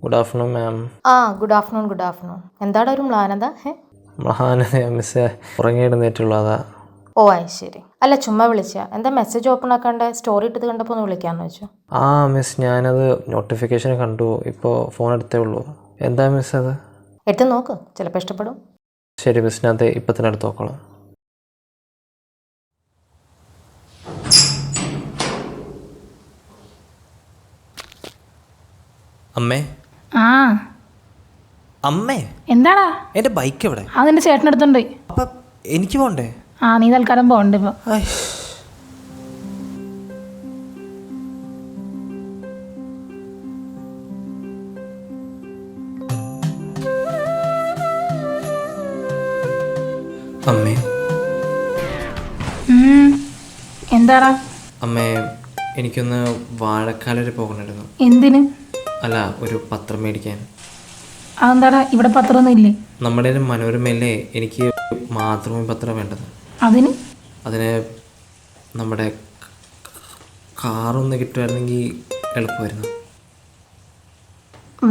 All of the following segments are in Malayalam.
ഗുഡ് ആഫ്റ്റർനൂൺ മാം. Good afternoon. എന്താണ് ഒരു മ്ലാനത? മിസ്സേ ഉറങ്ങിയിടുന്നേറ്റുള്ളതാ. ഓ ശരി. അല്ല ചുമ്മാ വിളിച്ച എന്താ മെസ്സേജ് ഓപ്പൺ ആക്കാണ്ട് സ്റ്റോറി ഇട്ടത് കണ്ടപ്പോൾ ഒന്ന് വിളിക്കാന്ന് വെച്ചു. മിസ് ഞാനത് നോട്ടിഫിക്കേഷൻ കണ്ടു, ഇപ്പോൾ ഫോൺ എടുത്തേ ഉള്ളൂ. എന്താ മിസ് അത്? എടുത്ത് നോക്ക്, ചിലപ്പോൾ ഇഷ്ടപ്പെടും. ശരി മിസ്, ഞാൻ ഇപ്പം തന്നെ എടുത്ത് നോക്കണം. അമ്മേ അമ്മേ എന്താടാ? എൻ്റെ ബൈക്ക് എവിടെ? അതിന്റെ ചേട്ടനെടുത്തുണ്ട്. അപ്പം എനിക്ക് പോണ്ടേ? നീ തൽക്കാലം പോകണ്ട ഇപ്പൊ. അമ്മേ എന്താടാ? അമ്മേ എനിക്കൊന്ന് വാഴക്കാല വരെ പോകണമായിരുന്നു. എന്തിന്? അല്ല, ഒരു പത്രം മേടിക്കാൻ. അതെന്താടാ, ഇവിടെ പത്രമൊന്നും ഇല്ലേ? നമ്മുടെ മനോരമയിലെ എനിക്ക് മാതൃഭൂമി പത്രം വേണ്ടത്. അതിന് നമ്മുടെ കാറൊന്ന് കിട്ടുമായിരുന്നെങ്കിൽ എളുപ്പമായിരുന്നു.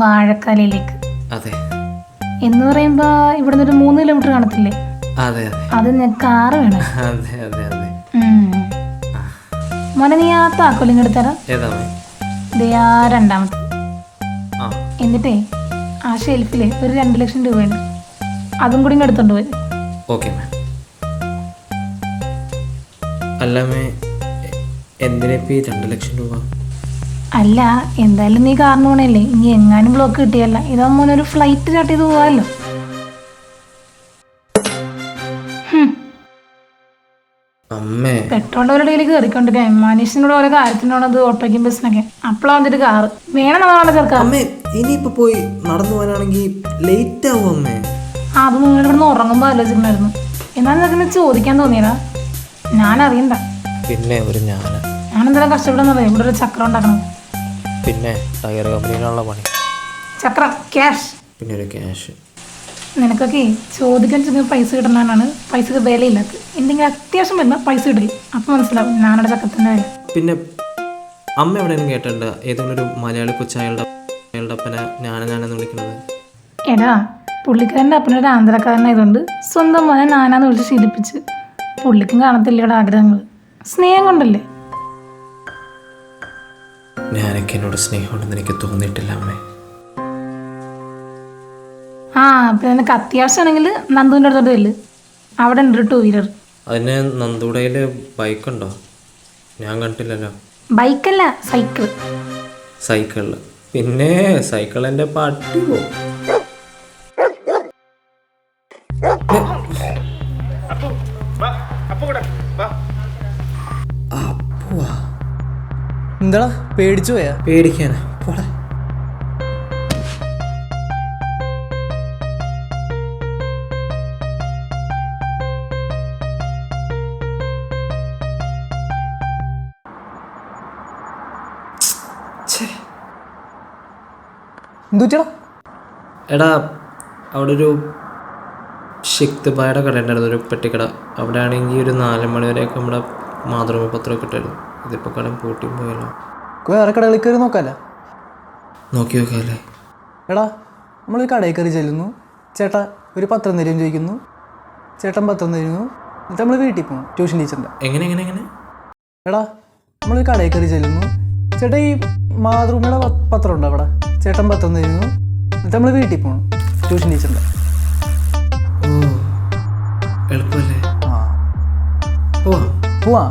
വാഴക്കാലയിലേക്ക്? അതെ. എന്ന് പറയുമ്പോ ഇവിടെ നിന്ന് 3 കിലോമീറ്റർ കാണത്തില്ലേ? അതെ അതെ. അത് കാറ് വേണം. അതെ അതെ അതെ. മോനെ, നീ ആ താക്കോലിങ് എടുത്തരാം. ഏതാ? രണ്ടാമത്തെ. എന്നിട്ടേ ആ ഷെൽഫില് ഒരു 2 ലക്ഷം രൂപയുണ്ട്, അതും കൂടി എടുത്തോണ്ട് പോയി. Okay ma'am. അല്ല മേ, എന്തിനാ ഇപ്പം 2 ലക്ഷം രൂപ? അല്ല, എന്തായാലും നീ കാറിന് പോണല്ലേ, ഇനി എങ്ങാനും ബ്ലോക്ക് കിട്ടിയല്ല, ഇതാകുമ്പോൾ ഒരു ഫ്ലൈറ്റ് സ്റ്റാർട്ട് ചെയ്ത് പോകാമല്ലോ. പെട്രോളിന്റെ ഒരു ഡേയിലേക്ക് കയറിക്കൊണ്ടിരിക്കുക മനുഷ്യനോട് ഓരോ കാര്യത്തിനോടത് ഓട്ടോയ്ക്കും ബസ്സിനൊക്കെ. അപ്പോഴാ വന്നിട്ട് കാറ് വേണം ചേർക്കാം. ഇനിയിപ്പോ പോയി നടന്നു പോകാനാണെങ്കിൽ ലേറ്റ് ആവും അമ്മേ. അത് നിങ്ങൾ ഇവിടുന്ന് ഉറങ്ങുമ്പോ ആലോചിക്കണമായിരുന്നു. എന്നാലും നിനക്ക് ചോദിക്കാൻ തോന്നിയതാ. ഞാൻ അറിയണ്ട. പിന്നെ ഞാനെന്തായാലും കഷ്ടപ്പെടുന്നറിയാം, ഇവിടെ ഒരു ചക്രം ഉണ്ടാക്കണം. പിന്നെ ടയർ കമ്പനിയിലുള്ള പണി. ചക്രം, ക്യാഷ്. പിന്നെ ഒരു ക്യാഷ്. നിനക്കൊക്കെ ചോദിക്കാൻ ചെറിയ പൈസ കിട്ടണതാണ് പൈസക്ക് വിലയില്ലാത്ത. എന്തെങ്കിലും അത്യാവശ്യം വരുമ്പോൾ പൈസ കിട്ടില്ല, അപ്പം മനസ്സിലാവും ഞാനുടെ ചക്കത്തിൻ്റെ വില. പിന്നെ അമ്മ എവിടെയെങ്കിലും കേട്ടിട്ടുണ്ട് ഏതെങ്കിലും ഒരു മലയാളി കൊച്ചായാളുടെ അപ്പനെ ഞാനെന്ന് വിളിക്കുന്നത്? എടാ, പുള്ളിക്കാരൻ്റെ അപ്പനൊരു ആന്ധ്രക്കാരനായതുകൊണ്ട് സ്വന്തം മോനെ നാനാന്ന് വിളിച്ച് ശീലിപ്പിച്ച്. പുള്ളിക്കും കാണത്തില്ലയുടെ ആഗ്രഹങ്ങൾ, സ്നേഹം കൊണ്ടല്ലേ. ഞാനൊക്കെ എന്നോട് സ്നേഹമുണ്ടെന്ന് എനിക്ക് തോന്നിയിട്ടില്ല അമ്മേ. അപ്പം നിനക്ക് അത്യാവശ്യമാണെങ്കിൽ നന്ദുവിൻ്റെ അടുത്തോട്ട് ചെല്ല്, അവിടെ ഉണ്ട് 2 വീലർ. അതിന് നന്ദുടയിൽ ബൈക്കുണ്ടോ? ഞാൻ കണ്ടില്ലല്ലോ. ബൈക്കല്ല, സൈക്കിൾ. സൈക്കിളിൽ? പിന്നെ സൈക്കിൾ എൻ്റെ പട്ടി പോകും. എന്താ പേടിച്ചു പോയാ? പേടിക്കാനാ? പോടാ. എടാ, അവിടെ ഒരു ശക്തിപായുടെ കട ഉണ്ടായിരുന്നു, ഒരു പെട്ടിക്കട. അവിടെ ആണെങ്കിൽ ഒരു 4 മണി വരെയൊക്കെ നമ്മുടെ മാതൃഭൂമി പത്രമൊക്കെ ഇട്ടായിരുന്നു. ഇതിപ്പോൾ കട പൂട്ടിയും പോയല്ലോ. വേറെ കടകളിൽ കയറി നോക്കാമല്ലേ? നോക്കിയോക്കല്ലേ? എടാ, നമ്മളൊരു കടയിൽ കയറി ചെല്ലുന്നു, ചേട്ടാ ഒരു പത്രം തരും ചോദിക്കുന്നു, ചേട്ടൻ പത്രം തരുന്നു, എന്നിട്ട് നമ്മൾ വീട്ടിൽ പോകും ട്യൂഷൻ ടീച്ചറിൻ്റെ. എങ്ങനെ? എടാ, നമ്മളൊരു കടയിൽ കയറി ചെല്ലുന്നു, ചേട്ടാ ഈ മാതൃഭൂമിയുടെ പത്രം ഉണ്ടോ അവിടെ? ചേട്ടൻ പത്രം തരുന്നു, എന്നിട്ട് നമ്മൾ വീട്ടിൽ പോകണം ട്യൂഷൻ ടീച്ചറിൻ്റെ. ഓ, എളുപ്പമല്ലേ? പോവാ.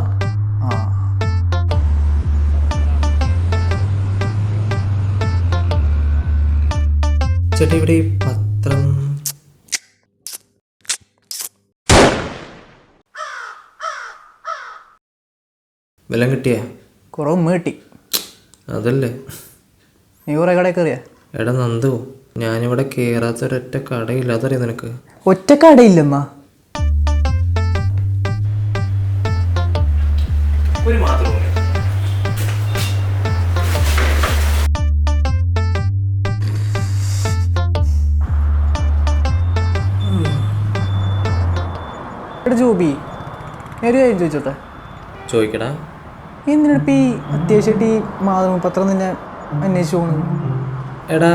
ചേട്ടാ, ഇവിടെ ഈ പത്രം വെല്ലം കിട്ടിയാ? കുറവ് കിട്ടി. അതല്ലേ, നീ കുറേ കടയിൽ കയറിയാ? എടാ നന്ദു, ഞാനിവിടെ കയറാത്തൊരൊറ്റ കടയില്ലാത്തറിയാം നിനക്ക്. ഒറ്റ കടയില്ലെന്നാ? ഒരു മാതൃഭൂമി. എടാ ജോബി, ഒരു കാര്യം ചോദിച്ചോട്ടെ? ചോദിക്കടാ. എന്തിനാണിപ്പോൾ ഈ അത്യാവശ്യമായിട്ട് ഈ മാതൃഭൂമി പത്രം നിന്നെ അന്വേഷിച്ചു പോകുന്നത്? എടാ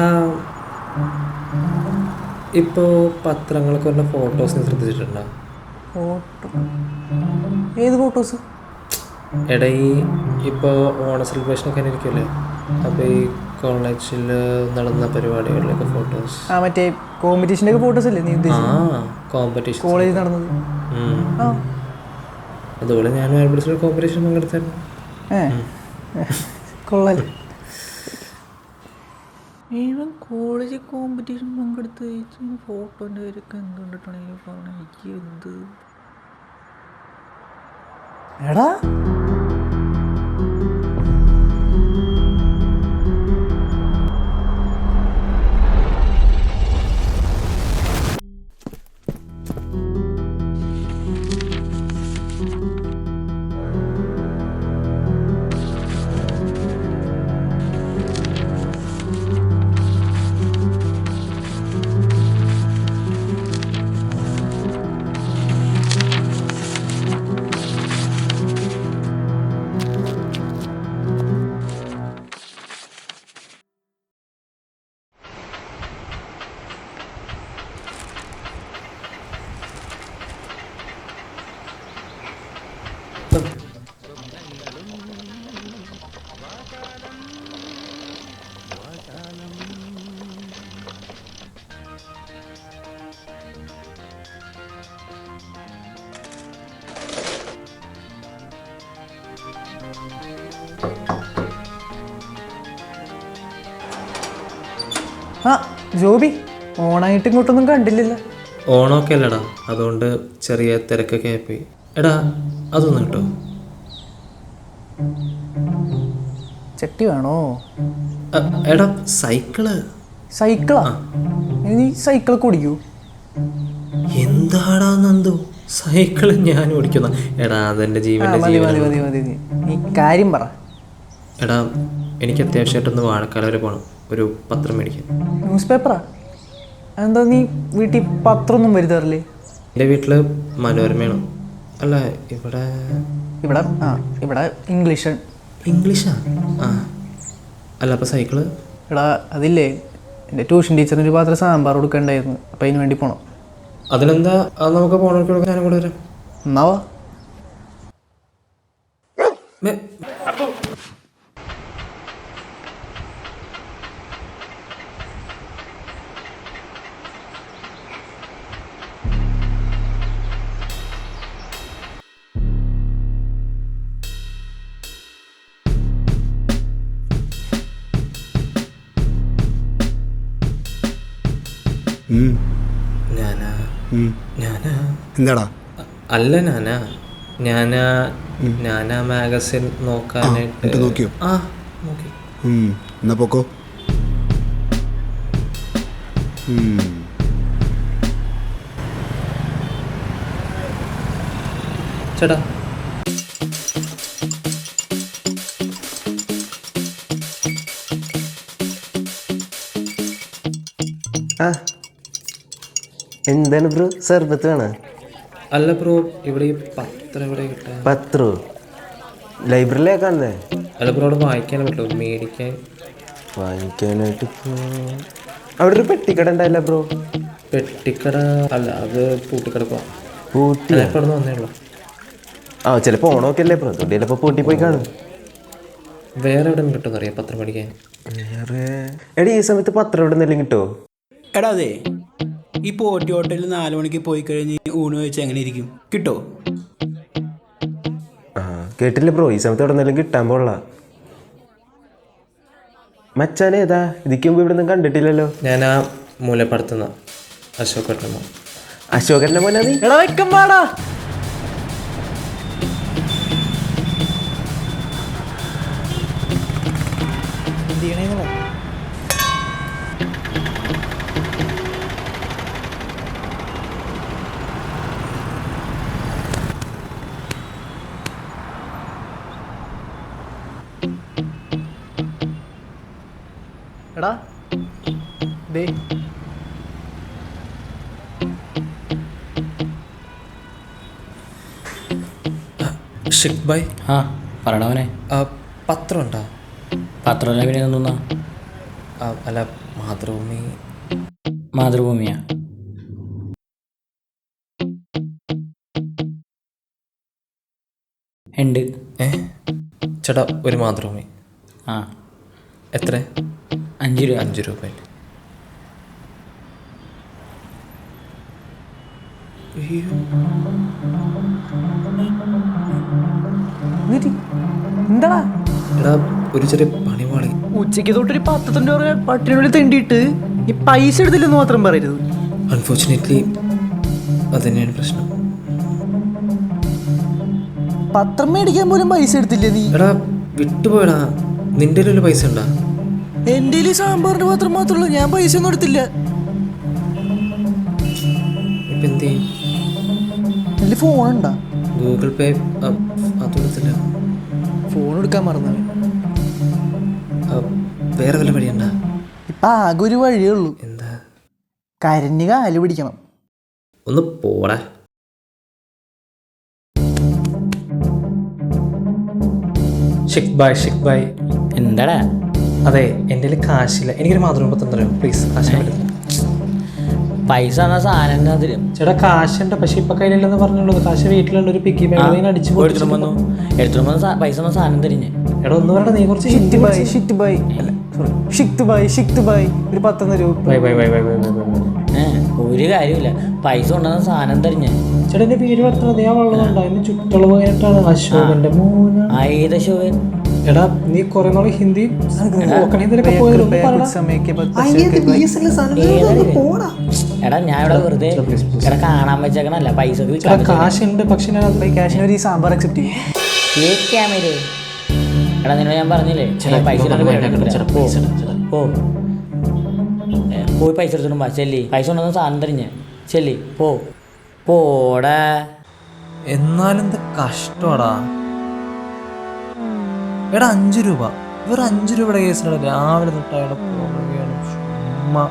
ഇപ്പോൾ പത്രങ്ങളൊക്കെ വരുന്ന ഫോട്ടോസ് നീ ശ്രദ്ധിച്ചിട്ടുണ്ടോ? ഫോട്ടോ? ഏത് ഫോട്ടോസ്? എടാ ഇപ്പോൾ ഓണ സെലിബ്രേഷനൊക്കെ ഇരിക്കുമല്ലേ, അപ്പോൾ ഈ കോളേജിൽ നടന്ന പരിപാടികളിലൊക്കെ ഫോട്ടോസ്. ആ മറ്റേ കോമ്പറ്റീഷൻ്റെ ഒക്കെ ഫോട്ടോസ് അല്ലേ നീ ഉദ്ദേശിച്ചത്? കോമ്പറ്റീഷൻ കോളേജിൽ നടന്നത്. ആ അതുപോലെ ഞാൻ ആൽബർട്സിൽ കോമ്പറ്റീഷൻ പങ്കെടുത്തായിരുന്നു. കൊള്ളാം. ഇവൻ കോളേജിൽ കോമ്പറ്റീഷൻ പങ്കെടുത്ത് ഫോട്ടോൻ്റെ പേരൊക്കെ എന്ത് കണ്ടിട്ടാണ് ഈ പറഞ്ഞത്? എനിക്ക് എന്ത് എടാ ആ ജോബി, ഓണായിട്ട് ഇങ്ങോട്ടൊന്നും കണ്ടില്ലല്ലോ. ഓണമൊക്കെ അല്ലടാ, അതുകൊണ്ട് ചെറിയ തിരക്കൊക്കെ ആയിപ്പോയി. എടാ അതൊന്നും കേട്ടോ. ചട്ടി വേണോ? എടാ സൈക്കിള്. സൈക്കിളാ? നീ സൈക്കിളൊക്കെ ഓടിക്കൂ? എന്താടാ നന്ദു, സൈക്കിള് ഞാൻ ഓടിക്കുന്ന? എടാ അതെൻ്റെ ജീവൻ്റെ ജീവൻ. നീ കാര്യം പറ. എടാ എനിക്ക് അത്യാവശ്യമായിട്ടൊന്ന് വാഴക്കാല വരെ പോകണം, ഒരു പത്രം മേടിക്കാൻ. ന്യൂസ് പേപ്പറാ? എന്താ നീ വീട്ടിൽ പത്രമൊന്നും വരുത്താറില്ലേ? എൻ്റെ വീട്ടിൽ മനോരമയാണ്. അല്ല ഇവിടെ ഇവിടെ ഇവിടെ ഇംഗ്ലീഷ്. ഇംഗ്ലീഷാ? ആ അല്ല അപ്പോൾ സൈക്കിള്? എടാ അതില്ലേ, എൻ്റെ ട്യൂഷൻ ടീച്ചറിന് ഒരു പാത്രം സാമ്പാർ കൊടുക്കണ്ടായിരുന്നു, അപ്പം അതിന് വേണ്ടി പോകണം. അതിനെന്താ, അത് നമുക്ക് പോകണമെങ്കിൽ ഞാനും കൂടെ വരാം. എന്നാവാ. എന്താടാ? അല്ല ഞാനാ മാഗസിൻ നോക്കാനായിട്ട്. നോക്കിയോ? ആ നോക്കി. എന്നാ പൊക്കോ. ചേട്ടാ എന്താണ് ബ്രോ, സർബത്ത് വേണോ? അല്ല ബ്രോ, ഇവിടെ ഈ പത്രം എവിടെ കിട്ടാ? പത്രോ? ലൈബ്രറിയിലേക്കാണല്ലേ? അല്ല ബ്രോ, അവിടെ വായിക്കാൻ പറ്റുമോ? മേടിക്കാൻ വാങ്ങിക്കാനായിട്ട് അവിടെ ഒരു പെട്ടിക്കട ഉണ്ടായില്ല ബ്രോ? പെട്ടിക്കട അല്ല, അത് പൂട്ടിക്കിടക്കുക. പൂട്ടി? ഇവിടെ വന്നേ ഉള്ളൂ. ആ ചിലപ്പോൾ ഓണമൊക്കെ അല്ലേ ബ്രോ, അതുകൊണ്ട് ചിലപ്പോൾ പൂട്ടി പോയി കാണും. വേറെ എവിടെ കിട്ടുമെന്ന് അറിയാം പത്രം മേടിക്കാൻ? വേറെ എടാ ഈ സമയത്ത് പത്രം എവിടെ നിന്നെല്ലാം കിട്ടുമോ? എടാ അതെ, ഈ പോട്ടി ഹോട്ടലിൽ 4 മണിക്ക് പോയി കഴിഞ്ഞ് ഊണ് കഴിച്ചാൽ എങ്ങനെ ഇരിക്കും? കിട്ടോ? ആ കേട്ടില്ല ബ്രോ, ഈ സമയത്ത് എവിടെ നിന്നെല്ലാം കിട്ടാൻ പോള. മച്ചാനെ ഏതാ? ഇതിക്ക് മുമ്പ് ഇവിടെ ഒന്നും കണ്ടിട്ടില്ലല്ലോ. ഞാൻ ആ മൂലപ്പടത്തുന്ന അശോകന്റെ മോനാ നീ? എടാ വെക്കം പാടാ. എന്ത് ചെയ്യണേന്നാ? എടാ ദേ ഷിക് ഭായ്. ആ പറയണവനെ. പത്രം ഉണ്ടോ? പത്രമല്ല പിന്നെ തോന്നുന്ന അല്ല മാതൃഭൂമി. മാതൃഭൂമിയാ? ഉണ്ട്. ചേട്ടാ ഒരു മാതൃഭൂമി. ആ എത്ര? 5 രൂപ. 5 രൂപ. എന്താടാ എടാ ഒരു ചെറിയ പണി പാളി. ഉച്ചയ്ക്ക് തൊട്ടൊരു 10 രൂപ പട്ടിനുള്ളിൽ തെണ്ടിയിട്ട് ഈ പൈസ എടുത്തില്ലെന്ന് മാത്രം പറയരുത്. അൺഫോർച്ചുനേറ്റ്ലി അത് തന്നെയാണ് പ്രശ്നം. പത്രം മേടിക്കാൻ പോലും പൈസ എടുത്തില്ലേ നീ? എടാ വിട്ടുപോയടാ. നിന്റെ കയ്യിൽ പൈസ ഉണ്ടാ? എൻ്റെ സാമ്പാറിന്റെ പാത്രം മാത്രമല്ല, ഞാൻ പൈസ ഒന്നും എടുത്തില്ല. ഇപ്പം എന്ത് ചെയ്യും? എൻ്റെ ഫോണുണ്ടാ? ഗൂഗിൾ പേ അത് കൊടുത്തില്ല. ഫോൺ എടുക്കാൻ മറന്നു. വേറെ വല്ല വഴിയുണ്ടാ? ഇപ്പം ആകെ ഒരു വഴിയേ ഉള്ളൂ. എന്താ? കരഞ്ഞ് കാല് പിടിക്കണം. ഒന്ന് പോടാ. ഷിക് ബായ്. എന്താടാ? അതെ എൻ്റെ കയ്യിൽ കാശില്ല. എനിക്കൊരു മാതൃഭൂമി പത്രം തരാം പ്ലീസ്. കാശ് പൈസ എന്ന സാധനം തരും. ചേട്ടാ കാശുണ്ട്, പക്ഷെ ഇപ്പൊ കയ്യിലില്ലെന്ന് പറഞ്ഞുള്ളൂ. കാശ് വീട്ടിലുണ്ട്. ഒരു പിക്കി ബാഗ് അടിച്ചു എടുത്തിട്ട് വന്നു പൈസ എന്ന സാധനം തരിഞ്ഞ്. എടാ ഒന്ന് പറയണ്ട, നീ കുറച്ച് ഷിക്ത് ബായ് ഒരു 10 രൂപ. ഒരു കാര്യമില്ല, പൈസ കൊണ്ടുവന്ന സാധനം തരിഞ്ഞ്. ചേട്ടാ എന്റെ പേര് പെടുത്തണത് ഞാൻ വെള്ളമുണ്ടോ? അതിന് ചുറ്റളവ് കഴിഞ്ഞിട്ടാണ് അശോകന്റെ മൂന്ന്. അശോകൻ. എടാ നീ കുറെ നാളെ ഹിന്ദി എടാ ഞാൻ ഇവിടെ വെറുതെ കാണാൻ വെച്ചേക്കണല്ല, പൈസ കാശുണ്ട്. പക്ഷെ ക്യാഷിന് സാമ്പാർ അക്സെപ്റ്റ് ചെയ്യും. എടാ നിന്നോട് ഞാൻ പറഞ്ഞില്ലേ പൈസ പോയി പൈസ എടുത്തിടുമ്പോ ചെല്ലി. പൈസ കൊണ്ടുവന്ന സാധനം തരിഞ്ഞ് ചെല്ലി. പോടാ. എന്നാലും എന്ത് കഷ്ടമാടാ. എടാ 5 രൂപ, വെറും 5 രൂപയുടെ കേസിലാണ് രാവിലെ തൊട്ട് അയാളെ പോവുകയാണ്. ചുമ്മാ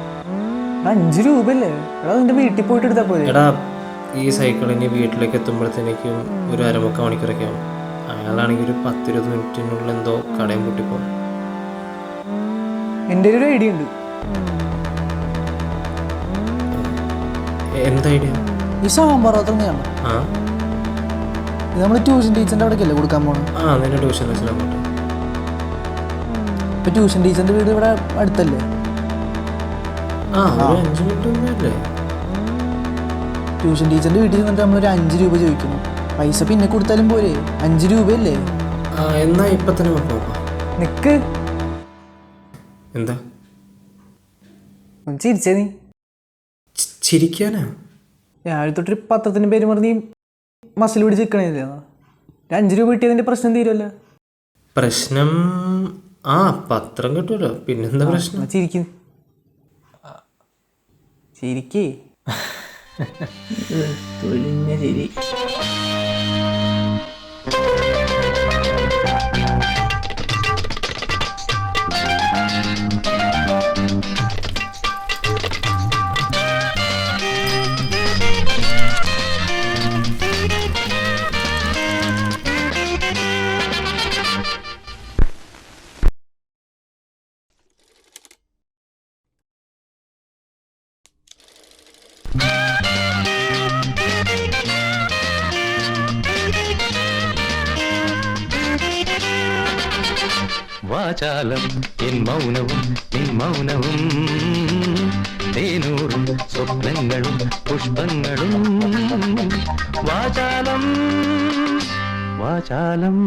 5 രൂപയല്ലേ? എടാ നിന്റെ വീട്ടിൽ പോയിട്ട് എടുത്താൽ പോലെ. എടാ ഈ സൈക്കിളിന് വീട്ടിലേക്ക് എത്തുമ്പോഴത്തേക്കും ഒരു 1/4 മണിക്കൂറൊക്കെ ആവും. അയാളാണെങ്കിൽ ഒരു 10-20 മിനിറ്റിനുള്ളിൽ എന്തോ കടയും പൊട്ടിപ്പോകും. എൻ്റെ ഒരു ഐഡിയ ഉണ്ട്. എന്താ ഐഡിയ? ഈ സാമ്പാർ പാത്രം കാണാം. ഇത് നമ്മൾ ട്യൂഷൻ ടീച്ചറിൻ്റെ അവിടേക്കല്ലേ കൊടുക്കാൻ പോകണം? നിന്റെ ട്യൂഷൻ മനസ്സിലാക്കട്ടെ. ഇപ്പം ട്യൂഷൻ ടീച്ചറിൻ്റെ വീട് ഇവിടെ അടുത്തല്ലേ? 5 മിനിറ്റ് ഒന്നുമല്ലേ? ട്യൂഷൻ ടീച്ചറിൻ്റെ വീട്ടിൽ നിന്നിട്ട് നമ്മളൊരു 5 രൂപ ചോദിക്കുന്നു. പൈസ പിന്നെ കൊടുത്താലും പോരെ? 5 രൂപയല്ലേ? എന്നാ ഇപ്പം തന്നെ നോക്കാം. നിക്ക്. എന്താ ഒന്ന് ചിരിച്ചേ നീ. ചിരിക്കാനാ? രാവിലെ തൊട്ടൊരു പത്രത്തിൻ്റെ പേര് പറഞ്ഞ് മസിൽ പിടിച്ച് നിൽക്കണില്ലേ? 5 രൂപ കിട്ടിയതിൻ്റെ പ്രശ്നം തീരുമല്ലോ. പ്രശ്നം പത്രം കിട്ടുമല്ലോ, പിന്നെന്താ പ്രശ്നം? ചിരിക്കും. ചിരിക്കേ. തൊഴിഞ്ഞ ചിരി. വാചാലം എൻ മൗനവും നിൻ മൗനവും തേനൂറും സ്വപ്നങ്ങളും പുഷ്പങ്ങളും വാചാലം വാചാലം.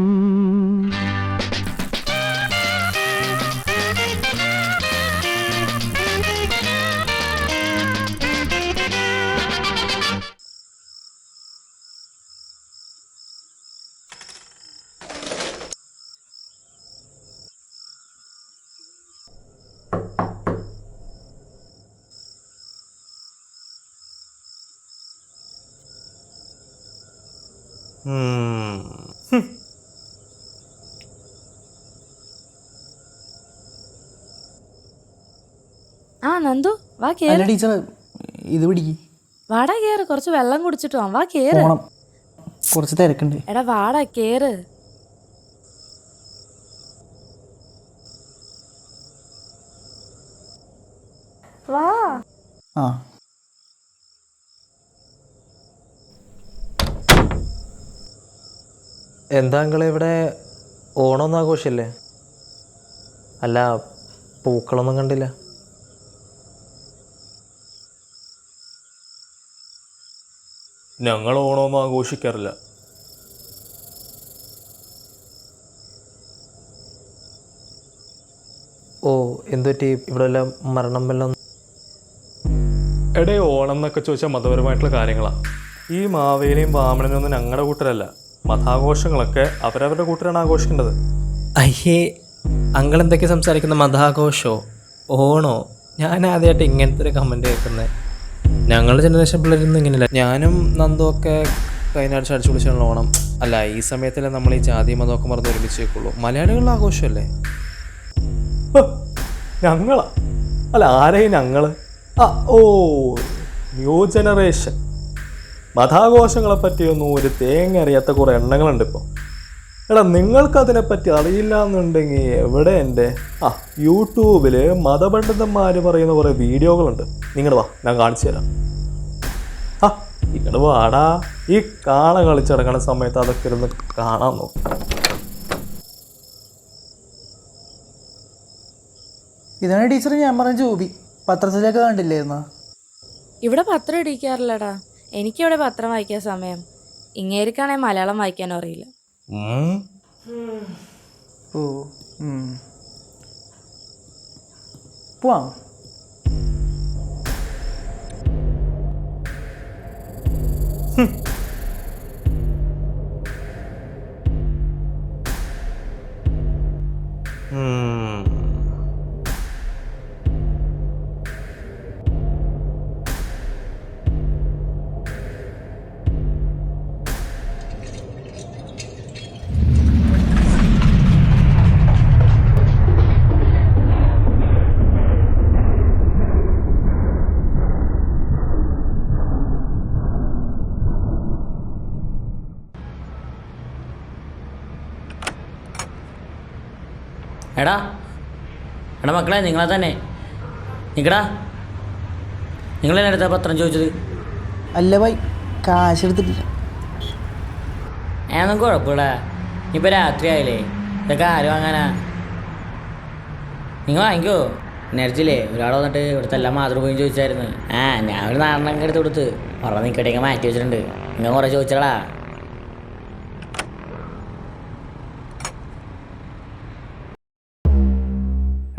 നന്ദു വാ കേറ്. ടീച്ചർ ഇത് പിടിക്ക്. വാടാ കേറ്, കുറച്ച് വെള്ളം കുടിച്ചിട്ട് വാ കേറ്. കുറച്ച് തിരക്കുണ്ട്. എടാ വാടാ കേറ്. വാ. ആ എന്താ അങ്കിളെ ഇവിടെ ഓണമൊന്നും ആഘോഷമല്ലേ? അല്ല, പൂക്കളൊന്നും കണ്ടില്ല. ഞങ്ങൾ ഓണമൊന്നും ആഘോഷിക്കാറില്ല. ഓ, എന്തുപറ്റി? ഇവിടെ വല്ല മരണം വല്ലതും? എടേ, ഓണം എന്നൊക്കെ ചോദിച്ചാൽ മതപരമായിട്ടുള്ള കാര്യങ്ങളാണ്. ഈ മാവേലിയും വാമനനും ഒന്നും ഞങ്ങളുടെ കൂട്ടരല്ല. മതാഘോഷങ്ങളൊക്കെ അവരവരുടെ കൂട്ടരാണ് ആഘോഷിക്കേണ്ടത്. അയ്യേ, അങ്കിൾ എന്തൊക്കെ സംസാരിക്കുന്ന? മതാഘോഷമോ ഓണോ? ഞാൻ ആദ്യമായിട്ട് ഇങ്ങനത്തെ ഒരു കമൻറ്റ് കേൾക്കുന്നത്. ഞങ്ങളുടെ ജനറേഷൻ പിള്ളേരൊന്നും ഇങ്ങനെയല്ല. ഞാനും നന്ദുമൊക്കെ കൈനാടിച്ച് അടിച്ചു പൊളിച്ചാണല്ലോ ഓണം. അല്ല, ഈ സമയത്തല്ലേ നമ്മൾ ഈ ജാതി മതമൊക്കെ മറന്ന് ഒരുമിച്ച് വെക്കുള്ളൂ. മലയാളികളുടെ ആഘോഷമല്ലേ? ഞങ്ങളാ? അല്ല, ആരെയും ഞങ്ങൾ? ഓ, ന്യൂ ജനറേഷൻ. മതാഘോഷങ്ങളെ പറ്റിയൊന്നും ഒരു തേങ്ങ അറിയാത്ത കുറേ എണ്ണങ്ങളുണ്ട് ഇപ്പോൾ. എടാ, നിങ്ങൾക്കതിനെപ്പറ്റി അറിയില്ല എന്നുണ്ടെങ്കിൽ എവിടെ എൻ്റെ യൂട്യൂബിൽ മതപണ്ഡിതന്മാർ പറയുന്ന കുറേ വീഡിയോകളുണ്ട്. നിങ്ങൾ വാ, ഞാൻ കാണിച്ചു തരാം. ഇങ്ങോട്ട് വാടാ. ഈ കാണ കളിച്ചടങ്ങുന്ന സമയത്ത് അതൊക്കെ ഇരുന്ന് കാണാൻ നോക്കും. ഇതാണ് ടീച്ചർ ഞാൻ പറഞ്ഞ ജോബി. പത്രത്തിലൊക്കെ കണ്ടില്ലായിരുന്നോ? ഇവിടെ പത്രം ഇടിക്കാറില്ലടാ. എനിക്കിവിടെ പത്രം വായിക്കാൻ സമയം. ഇങ്ങേരിക്കാണെങ്കിൽ മലയാളം വായിക്കാനും അറിയില്ല. ഓ, പോവാം. എടാ മക്കളെ, നിങ്ങളെ തന്നെ നിക്കടാ. നിങ്ങളെന്നെ അടുത്ത പത്രം ചോദിച്ചത്? അല്ല ഭായി, കാശ് എടുത്തിട്ടില്ല. ഏതൊന്നും കുഴപ്പമില്ല. ഇനിയിപ്പോൾ രാത്രി ആയില്ലേ, ഇതൊക്കെ ആര് വാങ്ങാനാ? നിങ്ങൾ വാങ്ങിക്കോ. നേരത്തില്ലേ ഒരാൾ വന്നിട്ട് ഇവിടുത്തെ എല്ലാ മാതൃഭൂമിയും ചോദിച്ചായിരുന്നു. ഞാൻ ഒരു നാലെണ്ണം എടുത്ത് കൊടുത്ത് ഉറവ് നിൽക്കട്ടേക്ക് മാറ്റി വെച്ചിട്ടുണ്ട്. നിങ്ങൾ കുറേ ചോദിച്ചടാ.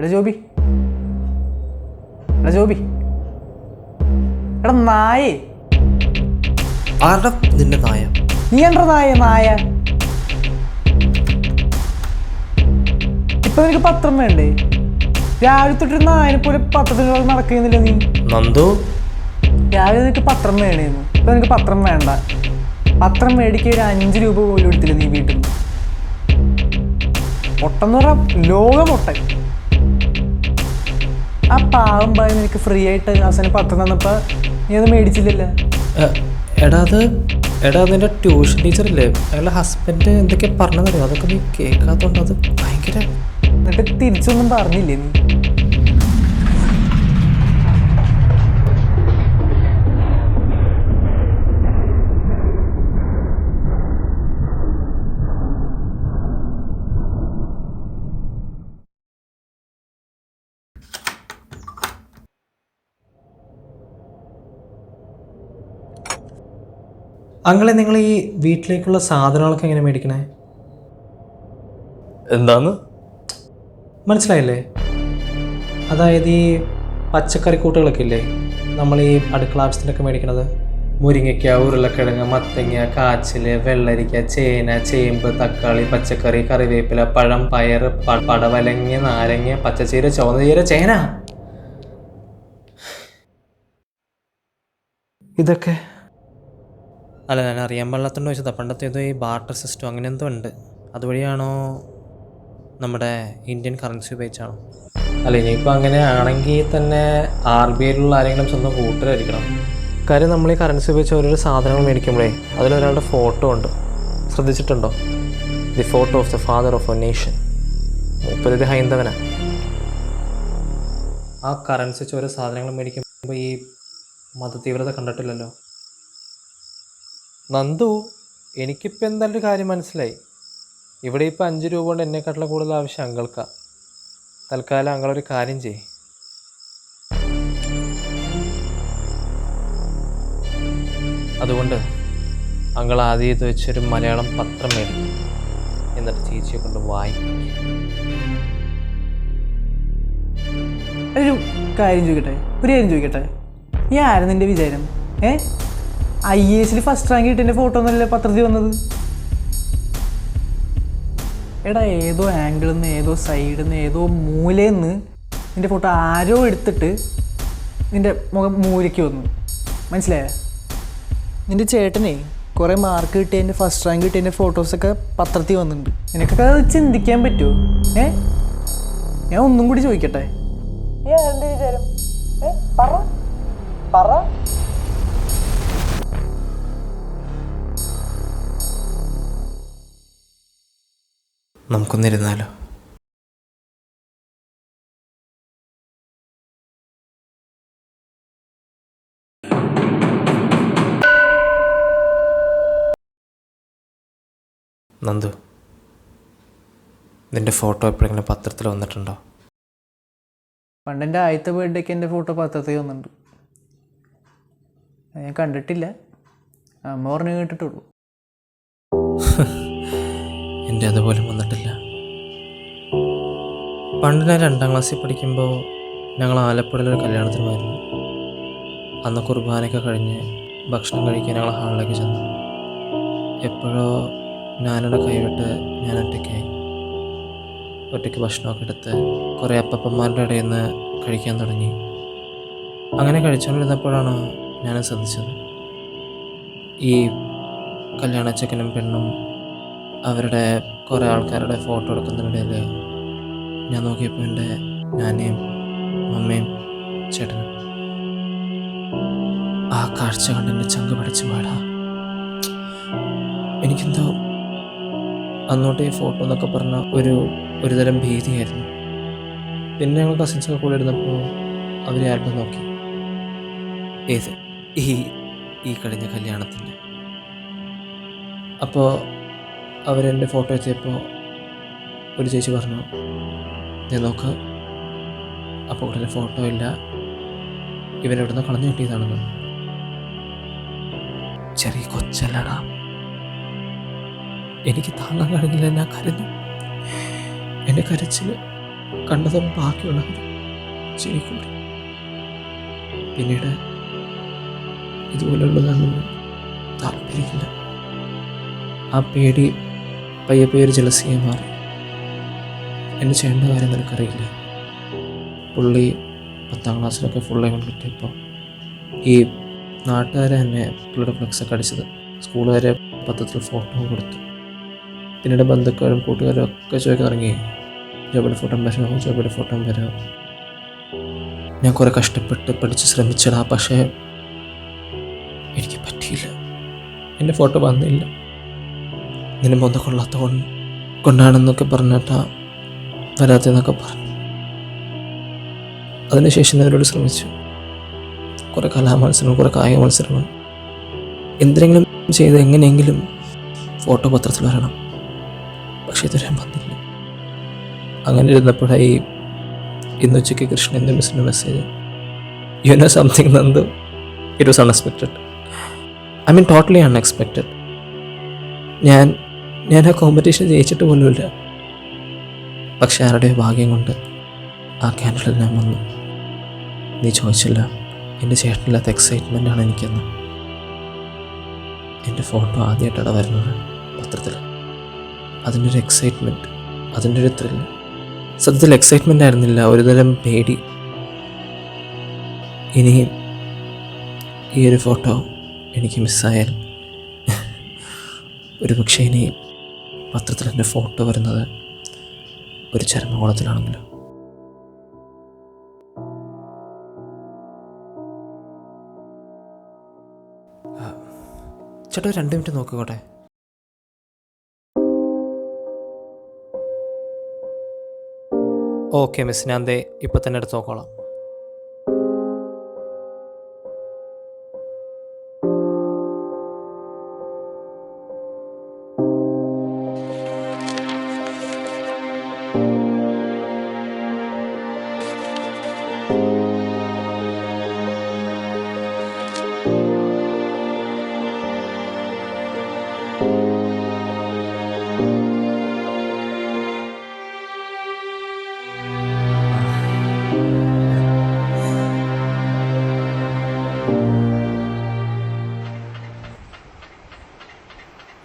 എടാ ജോബി, എടാ നായേ. ആരുടെ നിന്റെ നായ? നീ എന്താ നായ? ഇപ്പൊ നിനക്ക് പത്രം വേണ്ടേ? രാവിലെ തൊട്ടൊരു നായനെ പോലെ പത്രത്തിലുള്ള നടക്കുന്നില്ല നീ. നന്ദു, രാവിലെ നിനക്ക് പത്രം വേണേന്നു, ഇപ്പൊ നിനക്ക് പത്രം വേണ്ട. പത്രം മേടിക്കാൻ ഒരു 5 രൂപ പോലും എടുത്തില്ല നീ വീട്ടിൽ നിന്ന്. പൊട്ടെന്ന് പറഞ്ഞാൽ ലോക പൊട്ടൻ. ആ പാവം ഭായി നിനക്ക് ഫ്രീ ആയിട്ട് അവസാനം പത്രം തന്നപ്പോൾ നീ അത് മേടിച്ചില്ലല്ലോ. എടാ നിന്റെ ട്യൂഷൻ ടീച്ചറില്ലേ, അയാളുടെ ഹസ്ബൻഡ് എന്തൊക്കെ പറഞ്ഞതറിയോ? അതൊക്കെ നീ കേൾക്കാത്തോണ്ട് അത് ഭയങ്കര. എന്നിട്ട് തിരിച്ചൊന്നും പറഞ്ഞില്ലേ നീ? അങ്ങളെ, നിങ്ങൾ ഈ വീട്ടിലേക്കുള്ള സാധനങ്ങളൊക്കെ എങ്ങനെ മേടിക്കണേ? എന്താന്ന് മനസ്സിലായില്ലേ? അതായത് ഈ പച്ചക്കറി കൂട്ടുകളൊക്കെ ഇല്ലേ, നമ്മൾ ഈ അടുക്കള ആവശ്യത്തിനൊക്കെ മേടിക്കണത്. മുരിങ്ങയ്ക്ക, ഉരുളക്കിഴങ്ങ്, മത്തങ്ങ, കാച്ചിൽ, വെള്ളരിക്ക, ചേന, ചേമ്പ്, തക്കാളി, പച്ചക്കറി, കറിവേപ്പില, പഴം, പയർ, പടവലങ്ങ, നാരങ്ങ, പച്ചച്ചീര, ചുവന്ന ചീര, ചേന, ഇതൊക്കെ. അല്ല, ഞാൻ അറിയാൻ പാടില്ലാത്തതുകൊണ്ട് ചോദിച്ചതാ. പണ്ടത്തെ ഏതോ ഈ ബാർട്ടർ സിസ്റ്റം അങ്ങനെ എന്തോ ഉണ്ട്. അതുവഴിയാണോ നമ്മുടെ ഇന്ത്യൻ കറൻസി ഉപയോഗിച്ചാണോ? അല്ല, ഇനിയിപ്പോൾ അങ്ങനെ ആണെങ്കിൽ തന്നെ RBIയിലുള്ള ആരെങ്കിലും സ്വന്തം കൂട്ടരായിരിക്കണം. കാര്യം നമ്മൾ ഈ കറൻസി ഉപയോഗിച്ച് ഓരോരോ സാധനങ്ങൾ മേടിക്കുമ്പോഴേ അതിലൊരാളുടെ ഫോട്ടോ ഉണ്ട്. ശ്രദ്ധിച്ചിട്ടുണ്ടോ? The photo of the father of a nation. മൂപ്പരൊരു ഹൈന്ദവനാണ്. ആ കറൻസി വെച്ച് ഓരോ സാധനങ്ങൾ മേടിക്കുമ്പോൾ ഈ മതതീവ്രത കണ്ടിട്ടില്ലല്ലോ. നന്ദു, എനിക്കിപ്പോൾ എന്തായാലും ഒരു കാര്യം മനസ്സിലായി. ഇവിടെ ഇപ്പോൾ 5 രൂപ കൊണ്ട് എന്നെക്കാട്ടിലും കൂടുതൽ ആവശ്യം അങ്കിൾക്കാണ്. തൽക്കാലം അങ്ങളൊരു കാര്യം ചെയ്യ്. അതുകൊണ്ട് അങ്ങൾ ആദ്യം ഇത് വെച്ചൊരു മലയാളം പത്രം മേടിക്കും, എന്നിട്ട് ചേച്ചിയെ കൊണ്ട് വായിക്കും. ഒരു കാര്യം ചോദിക്കട്ടെ, നീ ആയിരുന്നു നിൻ്റെ വിചാരം? IAS ഫസ്റ്റ് റാങ്ക് കിട്ടിയ ഫോട്ടോ ഒന്നല്ലേ പത്രത്തിൽ വന്നത്? എടാ, ഏതോ ആംഗിളിൽ നിന്ന്, ഏതോ സൈഡിൽ നിന്ന്, ഏതോ മൂലയിൽ നിന്ന് നിൻ്റെ ഫോട്ടോ ആരോ എടുത്തിട്ട് നിൻ്റെ മുഖം മൂലയ്ക്ക് വന്നു. മനസ്സിലായ? നിൻ്റെ ചേട്ടനെ കുറേ മാർക്ക് കിട്ടിയതിൻ്റെ, ഫസ്റ്റ് റാങ്ക് കിട്ടിയതിൻ്റെ ഫോട്ടോസൊക്കെ പത്രത്തിൽ വന്നിട്ടുണ്ട്. നിനക്കൊക്കെ അത് ചിന്തിക്കാൻ പറ്റുമോ? ഞാൻ ഒന്നും കൂടി ചോദിക്കട്ടെ, എൻ്റെ വിചാരം പറ. നമുക്കൊന്നിരുന്നാലോ? നന്ദു, നിൻ്റെ ഫോട്ടോ എപ്പോഴെങ്കിലും പത്രത്തിൽ വന്നിട്ടുണ്ടോ? പണ്ടെൻ്റെ ആദ്യത്തെ ബർത്ത്ഡേക്ക് എൻ്റെ ഫോട്ടോ പത്രത്തിൽ വന്നിട്ടുണ്ട്. ഞാൻ കണ്ടിട്ടില്ല, അമ്മ പറഞ്ഞു കേട്ടിട്ടുള്ളൂ. എൻ്റെ അതുപോലും വന്നിട്ടില്ല. പണ്ട് ഞാൻ 2ാം ക്ലാസ്സിൽ പഠിക്കുമ്പോൾ ഞങ്ങൾ ആലപ്പുഴയിലൊരു കല്യാണത്തിന് പോയിരുന്നു. അന്ന് കുർബാനയൊക്കെ കഴിഞ്ഞ് ഭക്ഷണം കഴിക്കാൻ ഞങ്ങൾ ഹാളിലേക്ക് ചെന്നു. എപ്പോഴോ ഞാനവിടെ കൈവിട്ട് ഞാൻ ഒറ്റയ്ക്ക് ഭക്ഷണമൊക്കെ എടുത്ത് കുറേ അപ്പന്മാരുടെ ഇടയിൽ നിന്ന് കഴിക്കാൻ തുടങ്ങി. അങ്ങനെ കഴിച്ചുകൊണ്ടിരുന്നപ്പോഴാണ് ഞാൻ ശ്രദ്ധിച്ചത്, ഈ കല്യാണച്ചക്കനും പെണ്ണും അവരുടെ കുറേ ആൾക്കാരുടെ ഫോട്ടോ എടുക്കുന്നതിനിടയിൽ ഞാൻ നോക്കിയപ്പോൾ എൻ്റെ ഞാനെയും അമ്മയും ചേട്ടനും. ആ കാഴ്ച കണ്ട് എൻ്റെ ചങ്ക് പിടിച്ച് പാടാ. എനിക്കെന്തോ അന്നോട്ട് ഈ ഫോട്ടോ എന്നൊക്കെ പറഞ്ഞ ഒരു തരം ഭീതിയായിരുന്നു. പിന്നെ ഞങ്ങൾ കസിൻസൊക്കെ കൂടെ ഇരുന്നപ്പോൾ അവർ ആൽബം നോക്കി. ഏത് ഈ കഴിഞ്ഞ കല്യാണത്തിൻ്റെ. അപ്പോൾ അവരെൻ്റെ ഫോട്ടോ എത്തിയപ്പോൾ ഒരു ചേച്ചി പറഞ്ഞു, ഞാൻ നോക്ക്, അപ്പോൾ ഉടനെ ഫോട്ടോ ഇല്ല, ഇവരെവിടെ നിന്ന് കളഞ്ഞു കിട്ടിയതാണെന്ന്. ചെറിയ കൊച്ചല്ലടാ. എനിക്ക് താങ്ങാൻ കഴിഞ്ഞില്ല, ഞാൻ കരഞ്ഞു. എൻ്റെ കരച്ചിൽ കണ്ടതും ബാക്കിയുള്ളവർ ചിരിക്കൂടി. പിന്നീട് ഇതുപോലുള്ളതൊന്നും താല്പര്യമില്ല. ആ പേടി പയ്യെ ഒരു ജലസിയായി മാറി. എൻ്റെ ചേട്ടൻ്റെ കാര്യം നിനക്കറിയില്ല. പുള്ളി 10ാം ക്ലാസ്സിലൊക്കെ ഫുൾ എ കിട്ടിയപ്പോൾ ഈ നാട്ടുകാരെ തന്നെ പുള്ളിയുടെ ഫ്ലെക്സൊക്കെ അടിച്ചത്, സ്കൂളുകാരെ പത്രത്തിൽ ഫോട്ടോ കൊടുത്തു. പിന്നീട് ബന്ധുക്കാരും കൂട്ടുകാരും ഒക്കെ ചോദിക്കാൻ തുടങ്ങി, ജോബിയുടെ ഫോട്ടോ വരാമോ. ഞാൻ കുറേ കഷ്ടപ്പെട്ട് പഠിച്ച് ശ്രമിച്ചടാ, പക്ഷേ എനിക്ക് പറ്റിയില്ല. എൻ്റെ ഫോട്ടോ വന്നില്ല. നിന്നെ മൊന്ന കൊള്ളാത്ത കൊണ്ടാണെന്നൊക്കെ പറഞ്ഞിട്ടാ വരാത്തെന്നൊക്കെ പറഞ്ഞു. അതിനുശേഷം ഞാൻ അവരോട് ശ്രമിച്ചു. കുറേ കലാമത്സരങ്ങൾ, കുറേ കായിക മത്സരങ്ങൾ, എന്തെങ്കിലും ചെയ്ത് എങ്ങനെയെങ്കിലും ഫോട്ടോ പത്രത്തിൽ വരണം. പക്ഷേ ഇതുവരെ വന്നില്ല. അങ്ങനെ ഇരുന്നപ്പോഴായി ഇന്നുച്ചയ്ക്ക് കൃഷ്ണൻ്റെ മിസ്സിൻ്റെ message, you know something Nandu, it was unexpected. I mean totally unexpected. ഞാൻ ആ കോമ്പറ്റീഷൻ ജയിച്ചിട്ട് പോലുമില്ല. പക്ഷെ ആരുടെയോ ഭാഗ്യം കൊണ്ട് ആ ക്യാൻഡിലെല്ലാം വന്നു. നീ ചോദിച്ചില്ല, എൻ്റെ ചേട്ടനില്ലാത്ത എക്സൈറ്റ്മെൻറ്റാണ് എനിക്കെന്ന്. എൻ്റെ ഫോട്ടോ ആദ്യമായിട്ടാണ് വരുന്നത് പത്രത്തിൽ. അതിൻ്റെ ഒരു എക്സൈറ്റ്മെൻറ്റ്, അതിൻ്റെ ഒരു ത്രില്ല്. സത്യത്തിൽ എക്സൈറ്റ്മെൻ്റ് ആയിരുന്നില്ല, ഒരുതരം പേടി. ഇനിയും ഈ ഒരു ഫോട്ടോ എനിക്ക് മിസ്സായാൽ ഒരു പക്ഷേ ഇനി പത്രത്തിൽ എൻ്റെ ഫോട്ടോ വരുന്നത് ഒരു ചരമകോളത്തിലാണെങ്കിലും. ചേട്ടാ 2 മിനിറ്റ് നോക്കിക്കോട്ടെ. ഓക്കെ മിസ്, ഞാൻ ദേ ഇപ്പം തന്നെ എടുത്ത് നോക്കോളാം.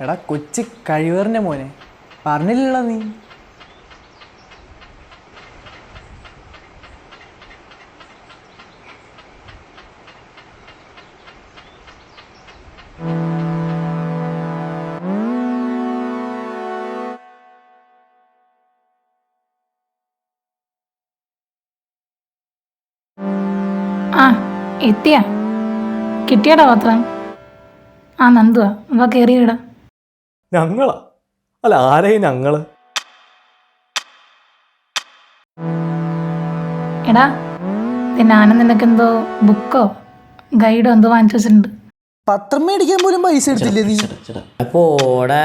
എടാ കൊച്ചു കഴിവേറിൻ്റെ മോനെ പറഞ്ഞില്ലല്ലോ നീ. ആ എത്തിയാ കിട്ടിയടാ പത്രം. ആ നന്ദുവാ, വാ കയറിയിടാ. ഞങ്ങളാ? അല്ല ആരെയും ഞങ്ങള്? എടാ ഞാനും നിനക്കെന്തോ ബുക്കോ ഗൈഡോ എന്തോ വാങ്ങിച്ചു വെച്ചിട്ടുണ്ട്. പത്രം മേടിക്കാൻ പോലും പൈസ എടുത്തില്ലേ നീ? പോടാ.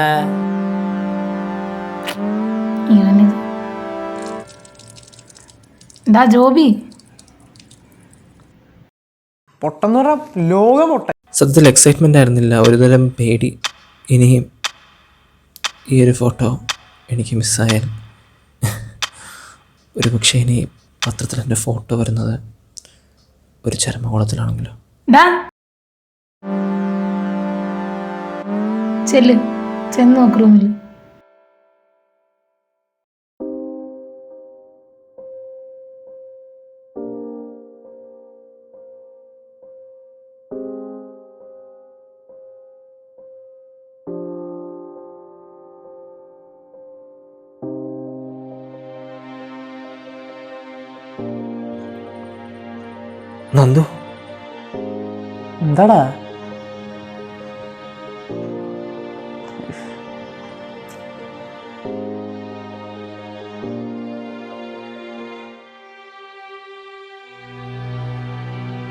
ഇവനിത് ഡാ ജോബി. പൊട്ടെന്ന് പറഞ്ഞാൽ ലോക പൊട്ട. സത്യത്തിൽ എക്സൈറ്റ്മെൻ്റ് ആയിരുന്നില്ല, ഒരുതരം പേടി. ഇനിയും ഈ ഒരു ഫോട്ടോ എനിക്ക് മിസ്സായാലും ഒരു പക്ഷേ ഇനി പത്രത്തിൽ എൻ്റെ ഫോട്ടോ വരുന്നത് ഒരു ചരമകോളത്തിലാണെങ്കിലോ. ഡാ ചെന്ന് നോക്ക് റൂമിൽ. നന്ദു, എന്താടാ?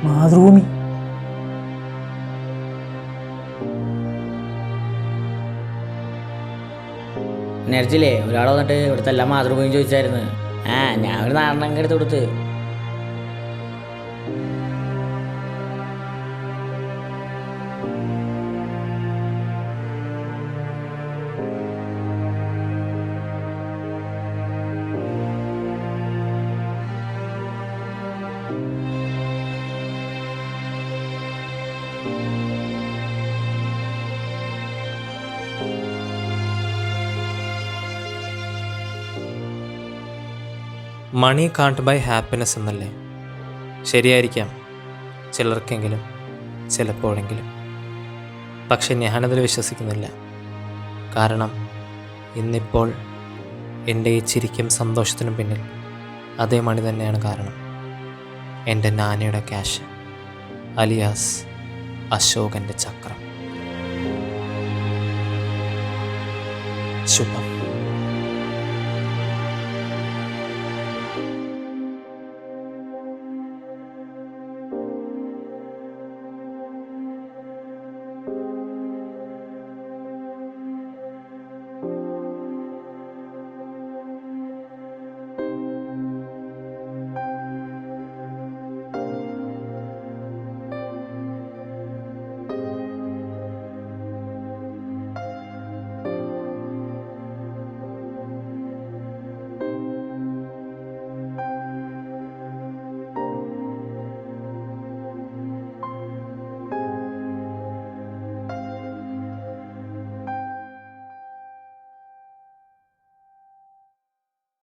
മാതൃഭൂമി. നേരത്തില്ലേ ഒരാൾ വന്നിട്ട് ഇവിടുത്തെ എല്ലാ മാതൃഭൂമിയും ചോദിച്ചായിരുന്നു. ഞാൻ ഒരു നാലെണ്ണം എടുത്ത് കൊടുത്ത്. മണി കാൺട്ട് ബൈ ഹാപ്പിനെസ് എന്നല്ലേ? ശരിയായിരിക്കാം ചിലർക്കെങ്കിലും, ചിലപ്പോഴെങ്കിലും. പക്ഷെ ഞാനതിൽ വിശ്വസിക്കുന്നില്ല. കാരണം ഇന്നിപ്പോൾ എൻ്റെ ഈ ചിരിക്കും സന്തോഷത്തിനും പിന്നിൽ അതേ മണി തന്നെയാണ് കാരണം. എൻ്റെ നാനയുടെ ക്യാഷ്, അലിയാസ് അശോകൻ്റെ ചക്രം. ശുഭം.